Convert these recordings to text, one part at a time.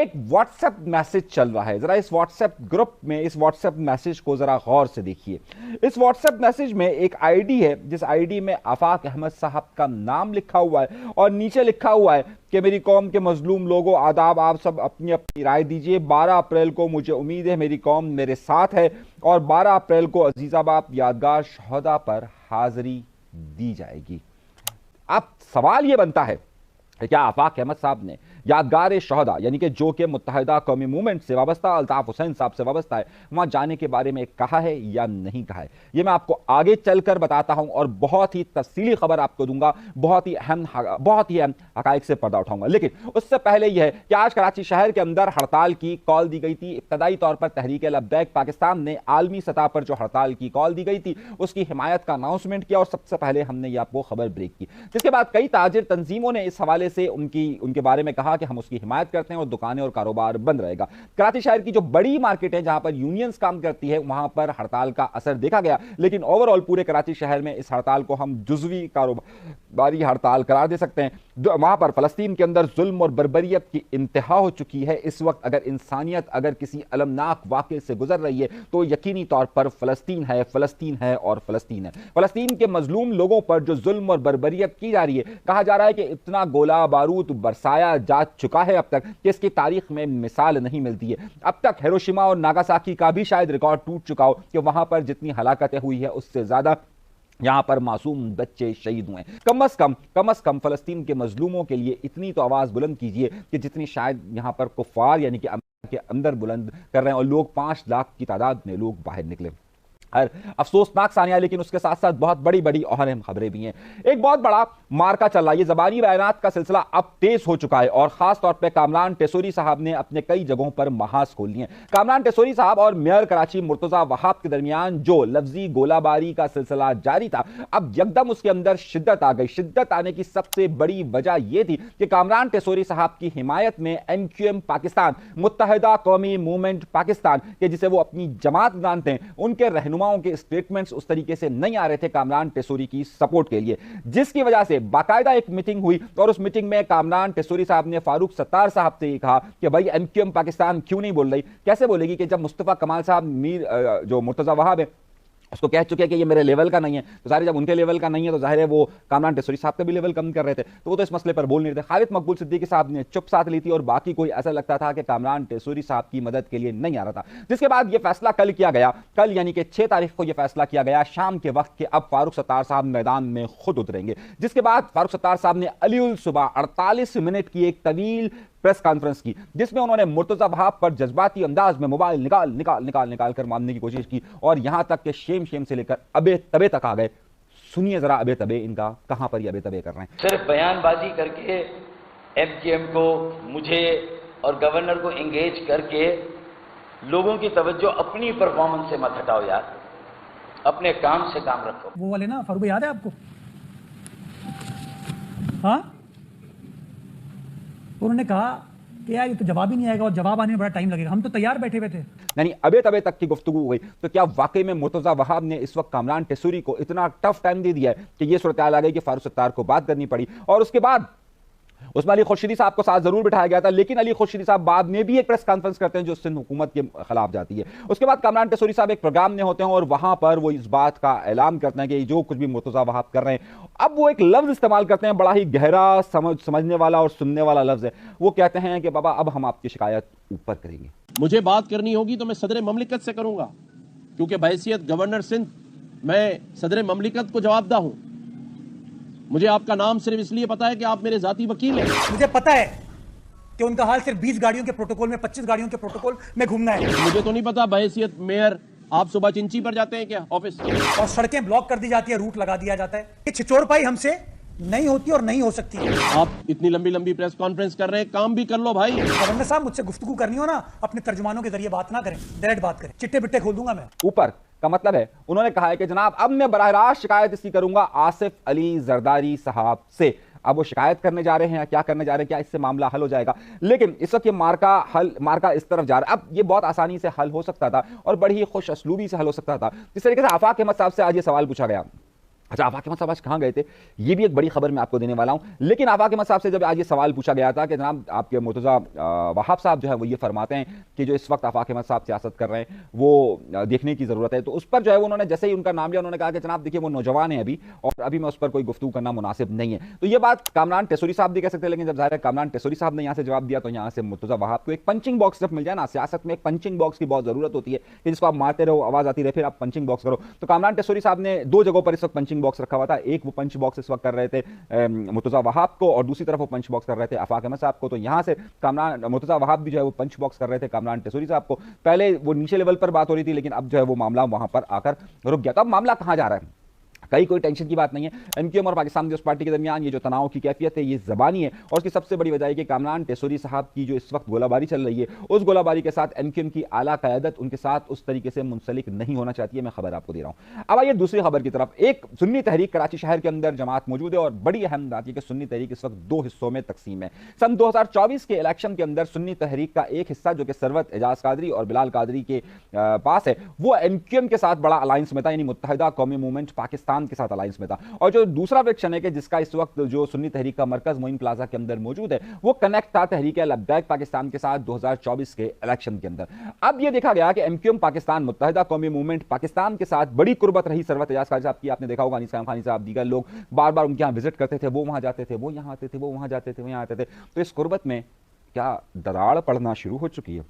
एक WhatsApp message चल रहा है, जरा इस व्हाट्सएप ग्रुप में इस व्हाट्सएप मैसेज को जरा गौर से देखिए। इस व्हाट्सएप मैसेज में एक आईडी है, जिस आईडी में आफाक अहमद साहब का नाम लिखा हुआ है और नीचे लिखा हुआ है कि मेरी कौम के मजलूम लोगों आदाब, आप सब अपनी अपनी राय दीजिए। 12 अप्रैल को मुझे उम्मीद है मेरी कौम मेरे साथ है और 12 अप्रैल को अजीजाबाद यादगार शहदा पर हाजिरी दी जाएगी। अब सवाल यह बनता है कि क्या आफाक अहमद साहब ने यादगार शहदा यानी कि जो कि मुत्तहिदा कौमी मूवमेंट से वाबस्ता, अल्ताफ हुसैन साहब से वाबस्ता है, वहां जाने के बारे में कहा है या नहीं कहा है? यह मैं आपको आगे चलकर बताता हूं और बहुत ही तफसीली खबर आपको दूंगा, बहुत ही अहम हकाइक से पर्दा उठाऊंगा। लेकिन उससे पहले यह है कि आज कराची शहर के अंदर हड़ताल की कॉल दी गई थी। इब्तदाई तौर पर तहरीक लब्बैक पाकिस्तान ने आलमी सतह पर जो हड़ताल की कॉल दी गई थी उसकी हिमायत का अनाउंसमेंट किया और सबसे पहले हमने ये आपको खबर ब्रेक की, जिसके बाद कई ताजिर तंजीमों ने इस हवाले से उनके बारे में कहा कि हम उसकी हिमायत करते हैं और दुकानें और कारोबार बंद रहेगा। कराची शहर की जो बड़ी मार्केट है जहां पर यूनियंस काम करती है वहां पर हड़ताल का असर देखा गया, लेकिन ओवरऑल पूरे कराची शहर में इस हड़ताल को हम जुज़वी कारोबारी हड़ताल करार दे सकते हैं। वहां पर फलस्तीन के अंदर जुल्म और बर्बरियत की इंतहा हो चुकी है। इस वक्त अगर इंसानियत अगर किसी अलमनाक वाक़े से गुजर रही है तो यकीनी तौर पर फलस्तीन है, फलस्तीन है और फलस्तीन है। फलस्तीन के मजलूम लोगों पर जो जुल्म और बर्बरियत की जा रही है, कहा जा रहा है कि इतना गोला बारूद बरसाया जा चुका है अब तक कि इसकी तारीख में मिसाल नहीं मिलती है। अब तक हिरोशिमा और नागासाकी का भी शायद रिकॉर्ड टूट चुका हो कि वहां पर जितनी हलाकतें हुई है उससे ज्यादा यहां पर मासूम बच्चे शहीद हुए। कम अज कम फलस्तीन के मजलूमों के लिए इतनी तो आवाज बुलंद कीजिए कि जितनी शायद यहां पर कुफार यानी कि के अंदर बुलंद कर रहे हैं और लोग 5 लाख की तादाद में लोग बाहर निकले। अफसोसनाक सानिया, लेकिन उसके साथ साथ बहुत बड़ी बड़ी और अहम खबरें भी हैं। एक बहुत बड़ा मार्का चल रहा है, ये ज़बानी बयानात का सिलसिला अब तेज हो चुका है और खास तौर पे कामरान टेसोरी साहब ने अपने कई जगहों पर महाज खोल लिए। कामरान टेसोरी साहब और मेयर कराची मुर्तजा वहाब के दरमियान जो लफ्जी गोलाबारी का सिलसिला जारी था, अब यकदम उसके अंदर शिद्दत आ गई। शिद्दत आने की सबसे बड़ी वजह यह थी कि कामरान टेसोरी साहब की हिमायत में MQM पाकिस्तान, मुत्तहिदा कौमी मूवमेंट पाकिस्तान के जिसे वो अपनी जमात मानते हैं, उनके रहनुमा के स्टेटमेंट्स उस तरीके से नहीं आ रहे थे कामरान टेसोरी की सपोर्ट के लिए, जिसकी वजह से बाकायदा एक मीटिंग हुई और उस मीटिंग में कामरान टेसोरी साहब ने फारूक सत्तार साहब से कहा कि भाई MQM पाकिस्तान क्यों नहीं बोल रही? कैसे बोलेगी कि जब मुस्तफा कमाल साहब मीर जो मुर्तजा वहाब है उसको कह चुके हैं कि ये मेरे लेवल का नहीं है, तो जाहिर जब उनके लेवल का नहीं है तो जाहिर है वो कामरान टेसोरी साहब का भी लेवल कम कर रहे थे, तो वो तो इस मसले पर बोल नहीं रहे थे। खालिद मकबूल सिद्दीकी साहब ने चुप साथ ली थी और बाकी कोई ऐसा लगता था कि कामरान टेसोरी साहब की मदद के लिए नहीं आ रहा था। जिसके बाद ये फैसला कल किया गया, कल यानी कि 6 तारीख को यह फैसला किया गया शाम के वक्त के अब फारूक सत्तार साहब मैदान में खुद उतरेंगे। जिसके बाद फारूक सत्तार साहब ने अलीउल सुबह 48 मिनट की एक तवील प्रेस कॉन्फ्रेंस की, जिसमें उन्होंने मुर्तजा वहाब पर जज्बाती अंदाज में मोबाइल निकाल कर मारने की कोशिश की और यहां तक कि शेम से लेकर अबे तबे तक आ गए। सुनिए जरा अबे तबे इनका, कहां पर ये अबे तबे कर रहे हैं। सिर्फ बयानबाजी करके MQM को, मुझे और गवर्नर को एंगेज करके लोगों की तवज्जो अपनी परफॉर्मेंस से मत हटाओ यार, अपने काम से काम रखो। वो वाले ना फारूक, याद है आपको? हाँ, उन्होंने कहा कि यार ये तो जवाब ही नहीं आएगा और जवाब आने में बड़ा टाइम लगेगा, हम तो तैयार बैठे हुए थे। यानी अबे तबे तक की गुफ्तगू हुई। तो क्या वाकई में मुर्तजा वहाब ने इस वक्त कामरान टेसोरी को इतना टफ टाइम दे दिया है कि ये सूरत हाल आ गई कि फारूक सत्तार को बात करनी पड़ी? और उसके बाद उसमें अली खुर्शीदी साहब को साथ जरूर बिठाया गया था, लेकिन अली खुर्शीदी साहब बाद में भी एक प्रेस कॉन्फ्रेंस करते हैं जो सिंध हुकूमत के खिलाफ जाती है। उसके बाद कामरान टेसोरी साहब एक प्रोग्राम में होते हैं और वहां पर वो इस बात का ऐलान करते हैं कि जो कुछ भी मुर्तजा वहाब कर रहे हैं, अब वो एक लफ्ज इस्तेमाल करते हैं, बड़ा ही गहरा समझने वाला और सुनने वाला लफ्ज है। वो कहते हैं कि बाबा अब हम आपकी शिकायत ऊपर करेंगे। मुझे बात करनी होगी तो मैं सदर ममलिकत से करूंगा, क्योंकि बहैसियत गवर्नर सिंध मैं सदर ममलिकत को जवाबदा हूं। मुझे आपका नाम सिर्फ इसलिए पता है कि आप मेरे जाती वकील हैं। मुझे पता है कि उनका हाल सिर्फ 20 गाड़ियों के प्रोटोकॉल में, 25 गाड़ियों के प्रोटोकॉल में घूमना है। मुझे तो नहीं पता बहैसियत मेयर आप सुबह चिंची पर जाते हैं क्या ऑफिस? और सड़कें ब्लॉक कर दी जाती है, रूट लगा दिया जाता है। ये छिचोरपाई हमसे नहीं होती और नहीं हो सकती है। आप इतनी लंबी लंबी प्रेस कॉन्फ्रेंस कर रहे हैं, काम भी कर लो भाई। गवर्नर साहब, मुझसे गुफ्तगू करनी हो ना, अपने तर्जुमानों के जरिए बात ना करें, डायरेक्ट बात करें, चिट्टे बिट्टे खोल दूंगा मैं। ऊपर का मतलब है उन्होंने कहा है कि जनाब अब मैं बराह रास्त शिकायत इसकी करूंगा आसिफ अली जरदारी साहब से। अब वो शिकायत करने जा रहे हैं या क्या करने जा रहे हैं, क्या इससे मामला हल हो जाएगा? लेकिन इस वक्त ये मार्का इस तरफ जा रहा है। अब ये बहुत आसानी से हल हो सकता था और बड़ी ही खुश असलूबी से हल हो सकता था। जिस तरीके से आफाक अहमद साहब से आज ये सवाल पूछा गया, अच्छा, आफाक अहमद साहब आज कहाँ गए थे, ये भी एक बड़ी खबर मैं आपको देने वाला हूं। लेकिन आफाक अहमद साहब से जब आज ये सवाल पूछा गया था कि जनाब आपके मुर्तज़ा वहाब साहब जो है वो ये फरमाते हैं कि जो इस वक्त आफाक अहमद साहब सियासत कर रहे हैं वो देखने की ज़रूरत है, तो उस पर जो है उन्होंने जैसे ही उनका नाम लिया उन्होंने कहा कि जनाब देखिए वो नौजवान है अभी, और अभी मैं उस पर कोई गुफ्तगू करना मुनासिब नहीं है। तो ये बात कामरान टेसोरी साहब भी कह सकते हैं, लेकिन जब ज़ाहिर है कामरान टेसोरी साहब ने यहाँ से जवाब दिया तो यहाँ से मुर्तज़ा वहाब को एक पंचिंग बॉक्स जब मिल जाए ना, सियासत में एक पंचिंग बॉक्स की बहुत ज़रूरत होती है कि जिसको आप मारते रहो, आवाज़ आती रहे, फिर आप पंचिंग बॉक्स करो। तो कामरान टेसोरी साहब ने दो जगहों पर इस वक्त पंचिंग बॉक्स रखा हुआ था, एक वो पंच बॉक्स इस वक्त कर रहे थे मुर्तज़ा वहाब को, और दूसरी तरफ वो पंच बॉक्स कर रहे थे आफाक अहमद साहब को। तो यहां से कामरान मुर्तज़ा वहाब भी जो है वो पंच बॉक्स कर रहे थे कामरान टेसोरी साहब को। पहले वो नीचे लेवल पर बात हो रही थी, लेकिन अब जो है वो मामला वहां पर आकर रुक गया। तो अब मामला कहां जा रहा है, कहीं कोई टेंशन की बात नहीं है। एमक्यूएम और पाकिस्तान कम्युनिस्ट पार्टी के दरमियान ये जो तनाव की कैफियत है ये ज़बानी है, और उसकी सबसे बड़ी वजह है कि कामरान टेसोरी साहब की जो इस वक्त गोलाबारी चल रही है, उस गोलाबारी के साथ एमक्यूएम की आला क़यादत उनके साथ उस तरीके से मुंसलिक नहीं होना चाहती है। मैं खबर आपको दे रहा हूं। अब आइए दूसरी खबर की तरफ। एक सुन्नी तहरीक कराची शहर के अंदर जमात मौजूद है, और बड़ी अहम बात यह कि सुन्नी तहरीक इस वक्त दो हिस्सों में तकसीम है। सन 2024 के इलेक्शन के अंदर सुन्नी तहरीक का एक हिस्सा जो कि सरवत एजाज कादरी और बिलाल कादरी के पास है, वो एमक्यूएम के साथ बड़ा अलायंस में था, यानी मुत्तहिदा कौमी मूवमेंट पाकिस्तान के साथ अलायंस में था। और जो दूसरा फ्रैक्शन है कि जिसका इस वक्त जो सुन्नी तहरीक का मरकज मोइन प्लाजा के अंदर मौजूद है, वो कनेक्ट था तहरीक लब्बैक पाकिस्तान के साथ 2024 के इलेक्शन के अंदर। अब यह देखा गया कि एमक्यूएम पाकिस्तान मुत्तहिदा कौमी मूवमेंट पाकिस्तान के साथ बड़ी कुर्बत रही सरवत एजाज कादरी साहब की। आपने देखा होगा अनीस खानी साहब, दीगर लोग बार बार उनके यहां विजिट करते थे, वो वहां जाते थे, वो यहां आते थे, वो वहां जाते थे, वो यहां आते थे। तो इस कुर्बत में क्या दरार पड़ना शुरू हो चुकी है,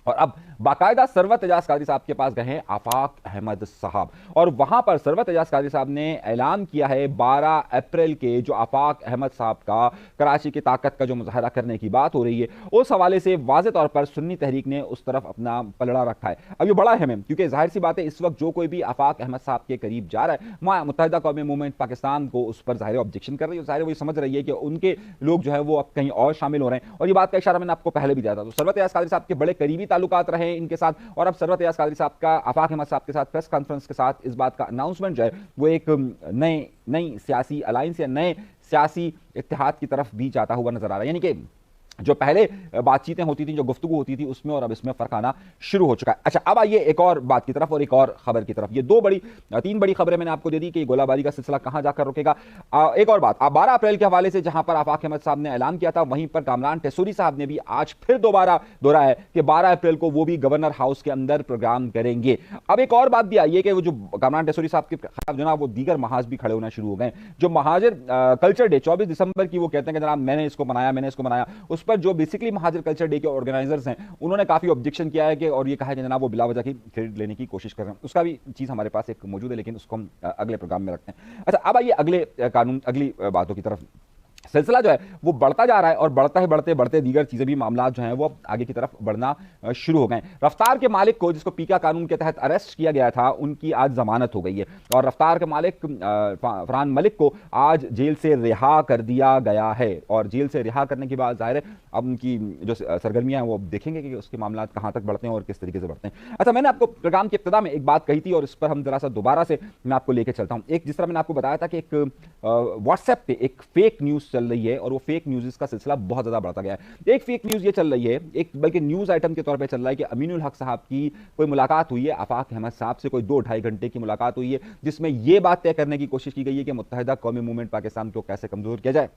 और अब बाकायदा सरवत एजाज कादरी साहब के पास गए हैं आफाक अहमद साहब, और वहां पर सरवत एजाज कादरी साहब ने ऐलान किया है 12 अप्रैल के जो आफाक अहमद साहब का कराची की ताकत का जो मुजाहरा करने की बात हो रही है, उस हवाले से वाज़े तौर पर सुन्नी तहरीक ने उस तरफ अपना पलड़ा रखा है। अब ये बड़ा अहम है, क्योंकि जाहिर सी बात है इस वक्त जो कोई भी आफाक अहमद साहब के करीब जा रहा है, वहाँ मुत्तहिदा कौमी मूवमेंट पाकिस्तान को उस पर ज़ाहिर ऑब्जेक्शन कर रही है, ज़ाहिर वो समझ रही है कि उनके लोग जो है वो अब कहीं और शामिल हो रहे हैं। और ये बात का इशारा मैंने आपको पहले भी दिया था। तो सरवत एजाज कादरी साहब के बड़े करीबी ताल्लुकात रहे इनके साथ, और अब सरवत एजाज कादरी साहब का आफाक अहमद साहब के साथ प्रेस कॉन्फ्रेंस के साथ इस बात का अनाउंसमेंट जो है वो एक नई सियासी अलायंस या नए सियासी इत्तेहाद की तरफ भी जाता हुआ नजर आ रहा है। यानी कि जो पहले बातचीतें होती थी, जो गुफ्तगू होती थी, उसमें और अब इसमें फर्क आना शुरू हो चुका है। अच्छा, अब आइए एक और बात की तरफ और एक और खबर की तरफ। ये तीन बड़ी खबरें मैंने आपको दे दी कि गोलाबारी का सिलसिला कहां जाकर रुकेगा। एक और बात, 12 अप्रैल के हवाले से जहां पर आफाक अहमद साहब ने ऐलान किया था, वहीं पर कामरान टेसोरी साहब ने भी आज फिर दोबारा दोहराया है कि 12 अप्रैल को वो भी गवर्नर हाउस के अंदर प्रोग्राम करेंगे। अब एक और बात भी आई है कि वो जो कामरान टेसोरी साहब के खिलाफ जनाब वो दीगर महाज भी खड़े होना शुरू हो गए। जो महाजर कल्चर डे 24 दिसंबर की वो कहते हैं कि जनाब मैंने इसको बनाया, उस पर जो बेसिकली महाजर कल्चर डे के ऑर्गेनाइजर्स हैं उन्होंने काफी ऑब्जेक्शन किया है कि, और ये कहा है कि जनाब वो बिला वजह की क्रेडिट लेने की कोशिश कर रहे हैं। उसका भी चीज हमारे पास एक मौजूद है, लेकिन उसको हम अगले प्रोग्राम में रखते हैं। अच्छा, अब आइए अगली बातों की तरफ। सिलसिला जो है वो बढ़ता जा रहा है, और बढ़ते दीगर चीजें भी मामला जो हैं वो आगे की तरफ बढ़ना शुरू हो गए। रफ्तार के मालिक को, जिसको पीका कानून के तहत अरेस्ट किया गया था, उनकी आज जमानत हो गई है, और रफ्तार के मालिक फरहान मलिक को आज जेल से रिहा कर दिया गया है। और जेल से रिहा करने के बाद जाहिर है अब उनकी जो सरगर्मियां हैं वो देखेंगे कि उसके मामला कहां तक बढ़ते हैं और किस तरीके से बढ़ते हैं। अच्छा, मैंने आपको प्रोग्राम की इब्तिदा में एक बात कही थी, और इस पर हम जरा सा दोबारा से मैं आपको लेकर चलता हूं। एक जिस तरह मैंने आपको बताया था कि एक व्हाट्सएप पे एक फेक न्यूज चल रही है, और वो फेक न्यूज़ का सिलसिला बहुत ज्यादा बढ़ता गया है। एक फेक न्यूज़ ये चल रही है, एक बल्कि न्यूज़ आइटम के तौर पे चल रहा है कि अमीनुल हक साहब की कोई मुलाकात हुई है आफाक अहमद साहब से, कोई 2-2.5 घंटे की मुलाकात हुई है, जिसमें यह बात तय करने की कोशिश की गई है कि मुत्तहिदा कौमी मूवमेंट पाकिस्तान को कैसे कमजोर किया जाए।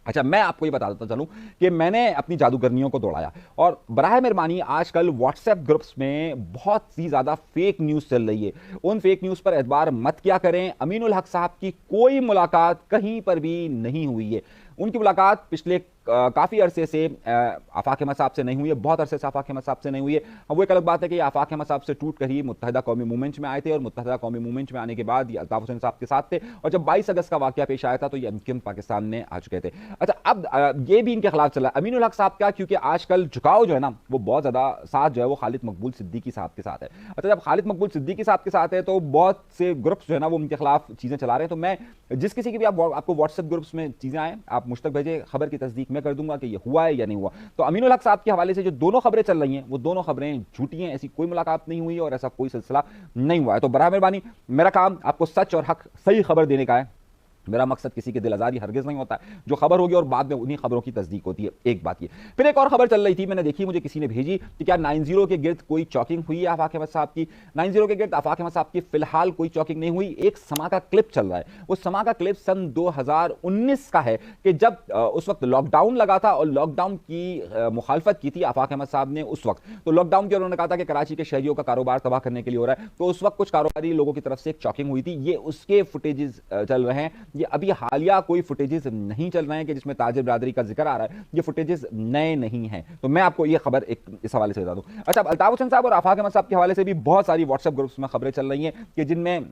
अच्छा, मैं आपको ये बता देता चलूं कि मैंने अपनी जादूगरनियों को दौड़ाया, और बराह मेहरबानी आजकल व्हाट्सएप ग्रुप्स में बहुत सी ज्यादा फेक न्यूज चल रही है। उन फेक न्यूज पर एतबार मत किया करें। अमीनुल हक साहब की कोई मुलाकात कहीं पर भी नहीं हुई है। उनकी मुलाकात पिछले काफी अरसे से आफाक अहमद साहब से नहीं हुई है, बहुत अरसे से आफाक अहमद साहब से नहीं हुई है। अब वो एक अलग बात है कि आफाक अहमद साहब से टूट कर ही मुत्तहिदा कौमी मूवमेंट में आए थे, और मुत्तहिदा कौमी मूवमेंट में आने के बाद ये अल्ताफ हुसैन साहब के साथ थे, और जब 22 अगस्त का वाकया पेश आया था तो ये एमक्यूएम पाकिस्तान में आ चुके थे। अच्छा, अब ये भी इनके खिलाफ चला अमीनुल हक साहब का, क्योंकि आजकल झुकाव जो है ना वो बहुत ज्यादा साथ जो है वो खालिद मकबूल सिद्दीकी साहब के साथ है। अच्छा, जब खालिद मकबूल सिद्दीकी साहब के साथ है तो बहुत से ग्रुप्स जो है ना वो उनके खिलाफ चीजें चला रहे हैं। तो मैं जिस किसी की भी आपको व्हाट्सएप ग्रुप्स में चीजें आए, आप मुझ तक भेजे, खबर की तस्दीक मैं कर दूंगा कि ये हुआ है या नहीं हुआ। तो अमीनुल हक साहब के हवाले से जो दोनों खबरें चल रही हैं वो दोनों खबरें झूठी हैं, ऐसी कोई मुलाकात नहीं हुई और ऐसा कोई सिलसिला नहीं हुआ है। तो बराह मेहरबानी मेरा काम आपको सच और हक सही खबर देने का है, मेरा मकसद किसी की दिल आजारी हरगिज नहीं होता है। जो खबर होगी और बाद में उन्हीं खबरों की तस्दीक होती है। एक बात ये। फिर एक और खबर चल रही थी, मैंने देखी, मुझे किसी ने भेजी कि क्या 90 के गिर्द कोई चॉकिंग हुई है आफाक अहमद साहब की। 90 के गिर्द आफाक अहमद साहब की फिलहाल कोई चॉकिंग नहीं हुई। एक समा का क्लिप चल रहा है, उस समा का क्लिप सन 2019 का है कि जब उस वक्त लॉकडाउन लगा था और लॉकडाउन की मुखालफत की थी आफाक अहमद साहब ने उस वक्त। तो लॉकडाउन के उन्होंने कहा था कि कराची के शहरियों का कारोबार तबाह करने के लिए हो रहा है। तो उस वक्त कुछ कारोबारी लोगों की तरफ से एक चॉकिंग हुई थी। ये उसके फुटेजेस चल रहे हैं। ये अभी हालिया कोई फुटेजेस नहीं चल रहे हैं कि जिसमें ताजिर बिरादरी का जिक्र आ रहा है। ये फुटेजेस नए नहीं हैं। तो मैं आपको ये खबर एक इस हवाले से बता दूं। अच्छा, अल्ताफ हुसैन साहब और आफाक अहमद साहब के हवाले से भी बहुत सारी व्हाट्सएप ग्रुप्स में खबरें चल रही हैं कि जिनमें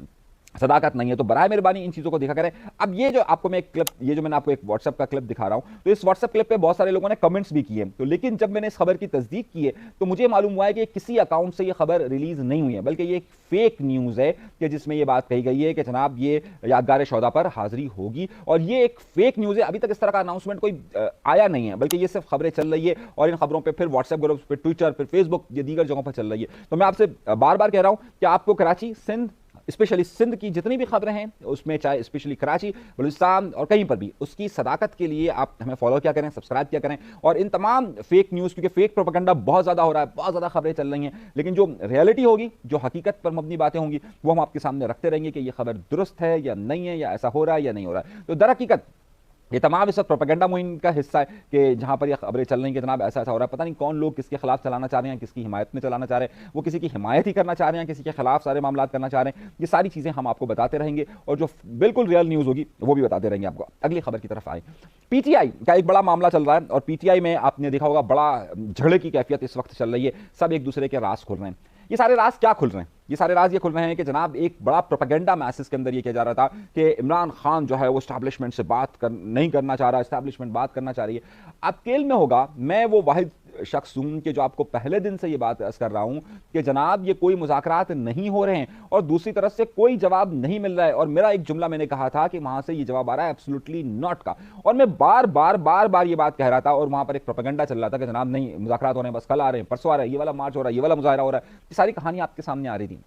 सदाकत नहीं है। तो बराए मेहरबानी इन चीजों को देखा करें। अब ये जो आपको मैं एक क्लिप, ये जो मैंने आपको एक व्हाट्सएप का क्लिप दिखा रहा हूं, तो इस व्हाट्सएप क्लिप पे बहुत सारे लोगों ने कमेंट्स भी किए। तो लेकिन जब मैंने इस खबर की तस्दीक की है तो मुझे मालूम हुआ है कि किसी अकाउंट से ये खबर रिलीज नहीं हुई है, बल्कि ये एक फेक न्यूज है कि जिसमें ये बात कही गई है कि जनाब ये यादगार शौदा पर हाजिरी होगी। और ये एक फेक न्यूज है। अभी तक इस तरह का अनाउंसमेंट कोई आया नहीं है, बल्कि ये सिर्फ खबरें चल रही है और इन खबरों पर फिर व्हाट्सएप ग्रुप्स पर, ट्विटर पर, फेसबुक, ये दीगर जगहों पर चल रही है। तो मैं आपसे बार बार कह रहा हूं कि आपको कराची, सिंध, स्पेशली सिंध की जितनी भी खबरें हैं उसमें, चाहे स्पेशली कराची, बलूचिस्तान और कहीं पर भी, उसकी सदाकत के लिए आप हमें फॉलो क्या करें, सब्सक्राइब क्या करें। और इन तमाम फेक न्यूज़, क्योंकि फेक प्रोपेगेंडा बहुत ज़्यादा हो रहा है, बहुत ज़्यादा खबरें चल रही हैं, लेकिन जो रियलिटी होगी, जो हकीकत पर मबनी बातें होंगी, वो हम आपके सामने रखते रहेंगे कि ये खबर दुरुस्त है या नहीं है, या ऐसा हो रहा है या नहीं हो रहा है। तो दर हकीकत ये तमाम इस वक्त प्रोपेगेंडा मुहिम का हिस्सा है कि जहां पर ये खबरें चल रही हैं कि जनाब ऐसा ऐसा हो रहा है। पता नहीं कौन लोग किसके खिलाफ चलाना चाह रहे हैं, किसकी हिमायत में चलाना चाह रहे हैं, वो किसी की हिमायत ही करना चाह रहे हैं, किसी के खिलाफ सारे मामला करना चाह रहे हैं। ये सारी चीज़ें हम आपको बताते रहेंगे और जो बिल्कुल रियल न्यूज़ होगी वो भी बताते रहेंगे आपको। अगली खबर की तरफ आए। पीटीआई का एक बड़ा मामला चल रहा है और पीटीआई में आपने देखा होगा बड़ा झगड़े की कैफियत इस वक्त चल रही है। सब एक दूसरे के राज खुल रहे हैं। ये सारे राज क्या खुल रहे हैं? ये सारे राज ये खुल रहे हैं कि जनाब एक बड़ा प्रोपेगेंडा मैसेज के अंदर ये किया जा रहा था कि इमरान खान जो है वो एस्टैब्लिशमेंट से नहीं करना चाह रहा, एस्टैब्लिशमेंट बात करना चाह रही है। अब केल में होगा, मैं वो वाहिद शख्स हूं कि जो आपको पहले दिन से ये बात अर्ज कर रहा हूं कि जनाब ये कोई मुज़ाकरात नहीं हो रहे हैं और दूसरी तरफ से कोई जवाब नहीं मिल रहा है। और मेरा एक जुमला मैंने कहा था कि वहां से ये जवाब आ रहा है एब्सोल्युटली नॉट का, और मैं बार बार ये बात कह रहा था और वहां पर एक प्रोपेगेंडा चल रहा था कि जनाब नहीं, मुज़ाकरात हो रहे हैं, बस कल आ रहे हैं, परसों आ रहे हैं, ये वाला मार्च हो रहा है, ये वाला मुजाहरा हो रहा है। ये सारी कहानी आपके सामने आ रही थी।